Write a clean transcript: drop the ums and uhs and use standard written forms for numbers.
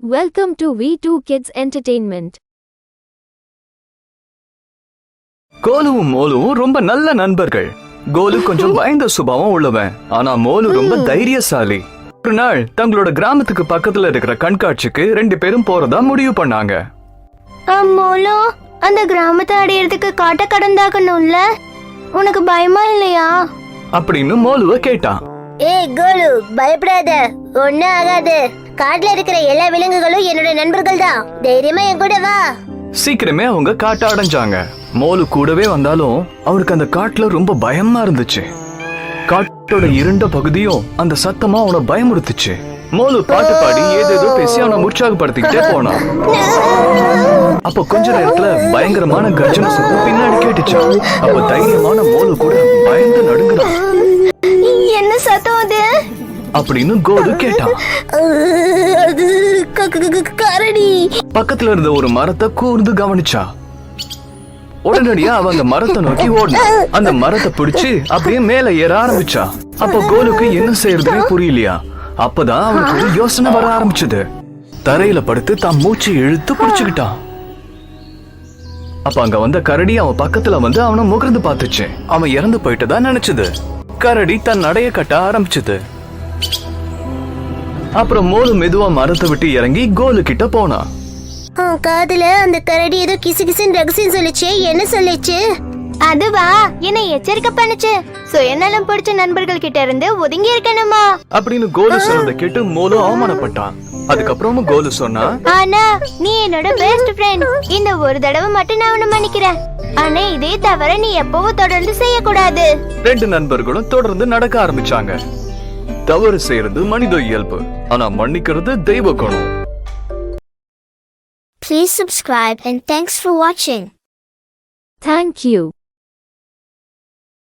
Welcome to V2 Kids Entertainment. கோலுவும் மோலுவும் ரொம்ப நல்ல நண்பர்கள். கோலு கொஞ்சம் பயந்த சுபாவம் உள்ளவன், ஆனா மோலு ரொம்ப தைரியசாலி. ஒரு நாள் தங்களோட கிராமத்துக்கு பக்கத்துல இருக்கிற கண்காட்சிக்கு 2 பேரும் போறதா முடிவு பண்ணாங்க. மோலு, அந்த கிராமத்தை அடையறதுக்கு காட்ட கடந்தாகணும்ல, உனக்கு பயமா இல்லையா அப்படின்னு மோலுவ கேட்டான். ஏய் கோலு, பயப்படாத, ஒண்ணும் ஆகாது. காட்டுல இருக்கிற எல்லா விலங்குகளும் என்னோட நண்பர்கள் தான். தைரியமா என் கூட வா. சீக்கிரமே அவங்க காட்ட அடைஞ்சாங்க. மோலு கூடவே வந்தாலும் அவனுக்கு அந்த காட்டுல ரொம்ப பயமா இருந்துச்சு. காட்டோட இருண்ட பகுதியும் அந்த சத்தமா அவனை பயமுறுத்துச்சு. மோலு பாட்டு பாடி ஏதேதோ பேசி அவனை உற்சாகப்படுத்திக்கிட்டே போனான். அப்ப கொஞ்ச நேரத்துல பயங்கரமான கர்ஜன சத்தம் பின்னாடி கேட்டுச்சு. அப்ப தைரியமான மோலு கூட பயந்து நடுங்குறான். என்ன சத்தம் அது அப்படின்னு கோலு கேட்டான். கரடி. பக்கத்துல இருந்த ஒரு மரத்தை கூர்ந்து கவனிச்சா. உடனடியா அவங்க மரத்தை நோக்கி ஓடினா. அந்த மரத்தை பிடிச்சு அப்படியே மேல ஏற ஆரம்பிச்சா. அப்ப கோலுக்கு என்ன செய்யறதுன்னு புரியலையா. அப்பதான் அவனுக்கு ஒரு யோசனை வர ஆரம்பிச்சது. தரையில படுத்து தான் மூச்சு இழுத்து பிடிச்சுக்கிட்டான். அப்ப அங்க வந்த கரடி அவன் பக்கத்துல வந்து அவனை முகர்ந்து பார்த்துச்சு. அவன் இறந்து போயிட்டதா நினைச்சது. கரடி தன் நடைய கட்ட ஆரம்பிச்சது. அப்புறம் மோலு மெதுவா மரத்தை விட்டு இறங்கி கோலு கிட்ட போனான். காதுல அந்த கரடி ஏதோ கிசு கிசுன்னு ரகசியம் சொல்லிச்சு. என்ன சொல்லிச்சு? அதுவா, என்ன எச்சரிக்கை பண்ணுச்சு. சுயநலம் பிடிச்ச நண்பர்கள் கிட்ட இருந்து ஒதுங்கி இருக்கணுமா அப்படின்னு கோலு சொன்னதை கேட்டு மோலு அவமானப்பட்டான். அதுக்கப்புறமும் கோலு சொன்னா, ஆனா நீ என்னோட பெஸ்ட் ஃப்ரெண்ட். இந்த ஒரு தடவை மட்டும் நான் உன்னை மன்னிக்கிறேன். ஆனா இதே தவிர நீ எப்பவும் தொடர்ந்து செய்யக்கூடாது. 2 நண்பர்களும் தொடர்ந்து நடக்க ஆரம்பிச்சாங்க. தவறு செய்யறது மனித இயல்பு, ஆனா மன்னிக்கிறது தெய்வ குணம். Please subscribe and thanks for watching. Thank you.